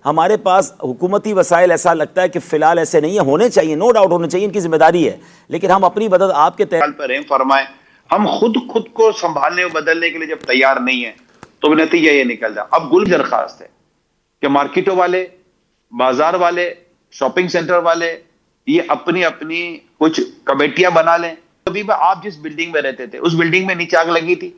हमारे पास हुकूमती वसाइल ऐसा लगता है कि फ़िलहाल ऐसे नहीं है, होने चाहिए, नो डाउट होने चाहिए, इनकी जिम्मेदारी है, लेकिन हम अपनी मदद आपके तहत पर रहम फरमाए। हम खुद को संभालने और बदलने के लिए जब तैयार नहीं है तो नतीजा ये निकलता। अब गुल दरखास्त है कि मार्केटों वाले, बाजार वाले, शॉपिंग सेंटर वाले ये अपनी अपनी कुछ कमेटियां बना लें। अभी आप जिस बिल्डिंग में रहते थे उस बिल्डिंग में नीचे आग लगी थी।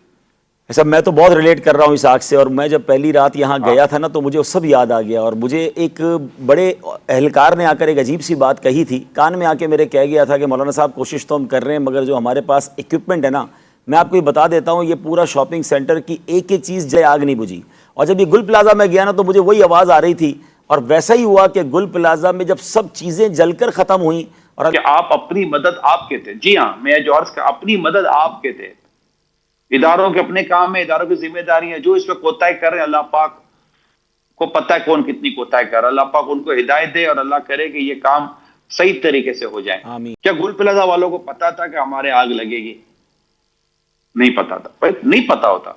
ऐसा मैं तो बहुत रिलेट कर रहा हूँ इस आग से, और मैं जब पहली रात यहाँ गया था ना तो मुझे वो सब याद आ गया। और मुझे एक बड़े एहलकार ने आकर एक अजीब सी बात कही थी, कान में आके मेरे कह गया था कि मौलाना साहब कोशिश तो हम कर रहे हैं, मगर जो हमारे पास इक्विपमेंट है ना, मैं आपको ये बता देता हूँ, ये पूरा शॉपिंग सेंटर की एक एक चीज़ जले आग नहीं बुझी। और जब ये गुल प्लाजा में गया ना तो मुझे वही आवाज़ आ रही थी, और वैसा ही हुआ कि गुल प्लाजा में जब सब चीज़ें जलकर ख़त्म हुई। और कि आप अपनी मदद आपके थे। जी हाँ, मैं जो अर्ज का अपनी मदद आपके थे। इदारों के अपने काम है, इदारों की जिम्मेदारी है। जो इसमें कोताही कर रहे हैं अल्लाह पाक को पता है कौन कितनी कोताही कर रहा है। अल्लाह पाक उनको हिदायत दे और अल्लाह करे कि ये काम सही तरीके से हो जाए। आमीन। क्या गुल प्लाजा वालों को पता था कि हमारे आग लगेगी? नहीं पता था। पर नहीं पता होता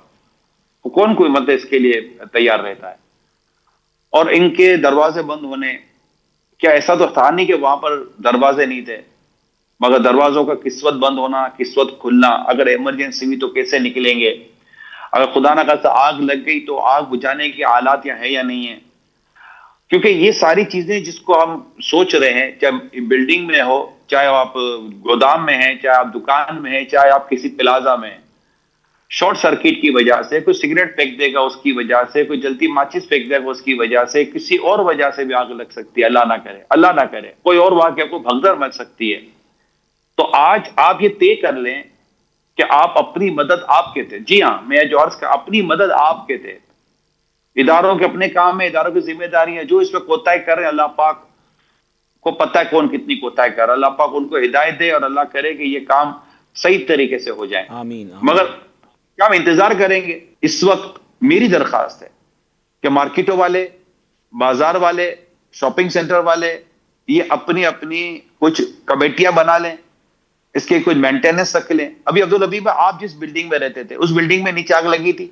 तो कौन कोई मतलब इसके लिए तैयार रहता है। और इनके दरवाजे बंद होने, क्या ऐसा तो था नहीं कि वहां पर दरवाजे नहीं थे, मगर दरवाजों का किस्वत बंद होना, किस्वत खुलना। अगर इमरजेंसी हुई तो कैसे निकलेंगे? अगर खुदा ना खास्ता आग लग गई तो आग बुझाने की आलात या है या नहीं है? क्योंकि ये सारी चीजें जिसको हम सोच रहे हैं, चाहे बिल्डिंग में हो, चाहे आप गोदाम में हैं, चाहे आप दुकान में हैं, चाहे आप किसी प्लाजा में हैं, शॉर्ट सर्किट की वजह से, कोई सिगरेट फेंक देगा उसकी वजह से, कोई जल्दी माचिस फेंक देगा उसकी वजह से, किसी और वजह से भी आग लग सकती है। अल्लाह ना करे, अल्लाह ना करे, कोई और वाकया, कोई भगदड़ मच सकती है। तो आज आप ये तय कर लें कि आप अपनी मदद आपके थे। जी हाँ, मैं जो अर्ज का अपनी मदद आपके थे। इदारों के अपने काम है, इदारों की जिम्मेदारी है। जो इसमें कोताही कर रहे हैं अल्लाह पाक को पता है कौन कितनी कोताही कर रहा है। अल्लाह पाक उनको हिदायत दे और अल्लाह करे कि ये काम सही तरीके से हो जाए। आमीन। मगर क्या हम इंतजार करेंगे? इस वक्त मेरी दरखास्त है कि मार्केटों वाले, बाजार वाले, शॉपिंग सेंटर वाले ये अपनी अपनी कुछ कमेटियां बना लें, इसके कुछ मेंटेनेंस रख लें। अभी अब्दुल हबीब, आप जिस बिल्डिंग में रहते थे उस बिल्डिंग में नीचे आग लगी थी।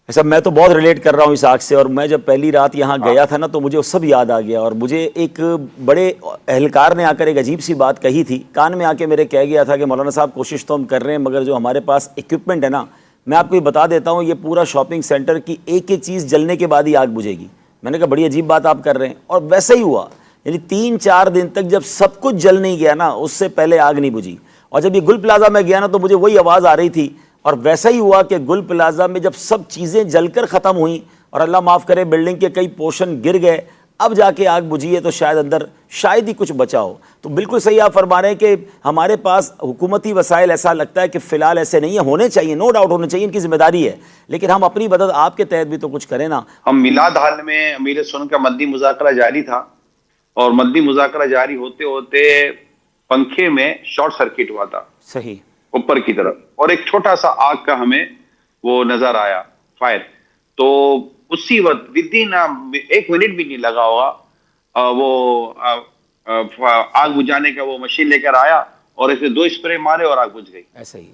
ऐसा मैं तो बहुत रिलेट कर रहा हूँ इस आग से, और मैं जब पहली रात यहाँ गया था ना तो मुझे वो सब याद आ गया। और मुझे एक बड़े एहलकार ने आकर एक अजीब सी बात कही थी, कान में आके मेरे कह गया था कि मौलाना साहब कोशिश तो हम कर रहे हैं, मगर जो हमारे पास इक्विपमेंट है ना, मैं आपको ये बता देता हूँ, ये पूरा शॉपिंग सेंटर की एक एक चीज़ जलने के बाद ही आग बुझेगी। मैंने कहा बड़ी अजीब बात आप कर रहे हैं, और वैसा ही हुआ। यानी 3-4 दिन तक जब सब कुछ जल नहीं गया ना, उससे पहले आग नहीं बुझी। और जब ये गुल प्लाजा में गया ना तो मुझे वही आवाज़ आ रही थी, और वैसा ही हुआ कि गुल प्लाजा में जब सब चीज़ें जलकर ख़त्म हुई, और अल्लाह माफ़ करे बिल्डिंग के कई पोर्शन गिर गए, अब जाके आग बुझी है, तो शायद अंदर शायद ही कुछ बचा हो। तो बिल्कुल सही आप फरमा रहे हैं कि हमारे पास हुकूमती वसाइल ऐसा लगता है कि फ़िलहाल ऐसे नहीं है, होने चाहिए, नो डाउट होने चाहिए, इनकी जिम्मेदारी है, लेकिन हम अपनी मदद आपके तहत भी तो कुछ करें ना। हम मिलाद हाल में अमीर सुन का मद्दी मुज़ाकरा जारी था, और मद्दी मुज़ाकरा जारी होते होते पंखे में शॉर्ट सर्किट हुआ था सही ऊपर की तरफ, और एक छोटा सा आग का हमें वो नजर आया फायर। तो उसी वक्त विदिन 1 मिनट भी नहीं लगा होगा, आग बुझाने का वो मशीन लेकर आया और ऐसे 2 स्प्रे मारे और आग बुझ गई। ऐसा ही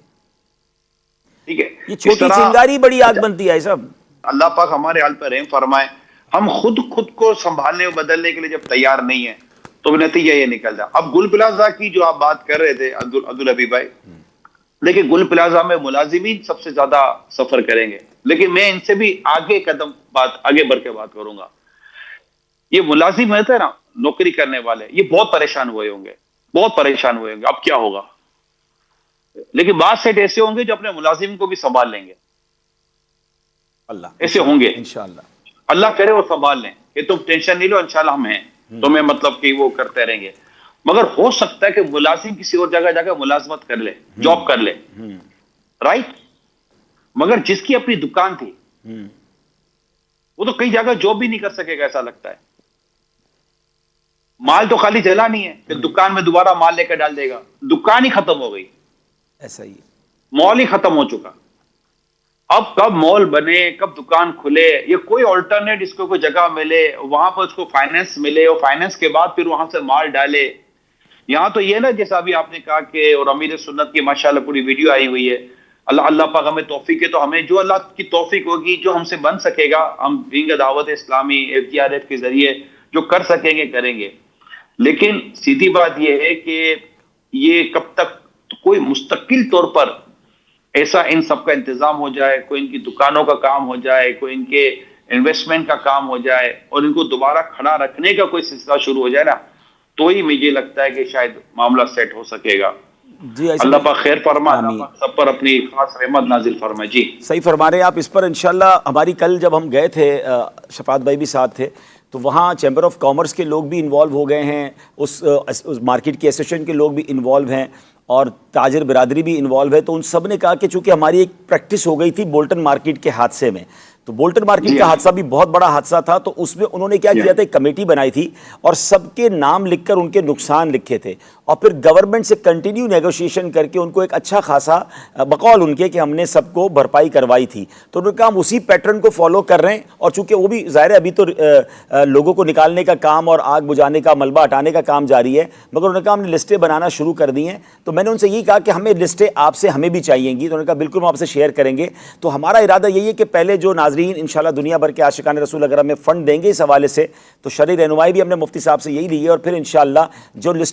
ठीक है, ये छोटी चिंगारी बड़ी आग बनती है सब। अल्लाह पाक हमारे हाल पर रहम फरमाए। हम खुद को संभालने और बदलने के लिए जब तैयार नहीं है तो नतीजा ये निकलता। अब गुल प्लाजा की जो आप बात कर रहे थे अब्दुल हबीब भाई, देखिए गुल प्लाजा में मुलाजिमीन सबसे ज्यादा सफर करेंगे, लेकिन मैं इनसे भी आगे बढ़ के बात करूंगा। ये मुलाजिम है ना, नौकरी करने वाले, ये बहुत परेशान हुए होंगे, बहुत परेशान हुए होंगे अब क्या होगा। लेकिन बाद सेट ऐसे होंगे जो अपने मुलाजिम को भी संभाल लेंगे। अल्लाह ऐसे होंगे, इंशाअल्लाह, अल्लाह करे वो संभाल लें कि तुम टेंशन नहीं लो, इंशाल्लाह हम हैं, तुम्हें मतलब कि वो करते रहेंगे। मगर हो सकता है कि मुलाजिम किसी और जगह जाकर मुलाजमत कर ले, जॉब कर ले, राइट, मगर जिसकी अपनी दुकान थी वो तो कई जगह जॉब भी नहीं कर सकेगा, ऐसा लगता है। माल तो खाली जला नहीं है कि दुकान में दोबारा माल लेकर डाल देगा, दुकान ही खत्म हो गई, ऐसा ही मॉल ही खत्म हो चुका। अब कब मॉल बने, कब दुकान खुले, ये कोई ऑल्टरनेट इसको कोई जगह मिले, वहां पर उसको फाइनेंस मिले, और फाइनेंस के बाद फिर वहां से माल डाले। यहां तो ये ना, जैसा अभी आपने कहा कि और अमीर सुन्नत की माशाल्लाह पूरी वीडियो आई हुई है, अल्लाह अल्लाह पाक हमें तौफीक है, तो हमें जो अल्लाह की तौफीक होगी, जो हमसे बन सकेगा, हम विंग दावत इस्लामी एफटीआरएफ के जरिए जो कर सकेंगे करेंगे। लेकिन सीधी बात यह है कि ये कब तक कोई मुस्तकिल तौर पर ऐसा इन सब का इंतजाम हो जाए, कोई इनकी दुकानों का काम हो जाए, कोई इनके इन्वेस्टमेंट का काम हो जाए और इनको दोबारा खड़ा रखने का कोई सिलसिला शुरू हो जाए ना, तो ही मुझे लगता है कि शायद मामला सेट हो सकेगा। जी ऐसा अल्लाह पाक खैर फरमाए, आमीन। अल्लाह पाक सब पर अपनी खास रहमत नाजिल फरमाए। जी सही फरमा रहे हैं आप। इस पर इंशाल्लाह हमारी कल जब हम गए थे, शफात भाई भी साथ थे, तो वहाँ चैम्बर ऑफ कॉमर्स के लोग भी इन्वॉल्व हो गए हैं, उस मार्केट के एसोसिएशन के लोग भी इन्वॉल्व हैं और ताजिर बिरादरी भी इन्वॉल्व है। तो उन सब ने कहा कि चूंकि हमारी एक प्रैक्टिस हो गई थी बोल्टन मार्केट के हादसे में, तो बोल्टन मार्केट का हादसा भी बहुत बड़ा हादसा था, तो उसमें उन्होंने क्या किया था, एक कमेटी बनाई थी और सबके नाम लिखकर उनके नुकसान लिखे थे और फिर गवर्नमेंट से कंटिन्यू नेगोशिएशन करके उनको एक अच्छा खासा बकौल उनके कि हमने सबको भरपाई करवाई थी। तो उन्होंने कहा हम उसी पैटर्न को फॉलो कर रहे हैं और चूंकि वो भी ज़ाहिर है अभी तो लोगों को निकालने का काम और आग बुझाने का, मलबा हटाने का काम जारी है, मगर उन्होंने कहा हमने लिस्टें बनाना शुरू कर दी हैं। तो मैंने उनसे यही कहा कि हमें लिस्टें आपसे हमें भी चाहिएंगी, तो उन्होंने कहा बिल्कुल हम आपसे शेयर करेंगे। तो हमारा इरादा यही है कि पहले जो नाजरीन इंशाल्लाह दुनिया भर के आशिकान रसूल अगर हमें फ़ंड देंगे इस हवाले से, तो शरई रहनुमाई भी हमने मुफ्ती साहब से यही ली है और फिर इंशाल्लाह जो लिस्ट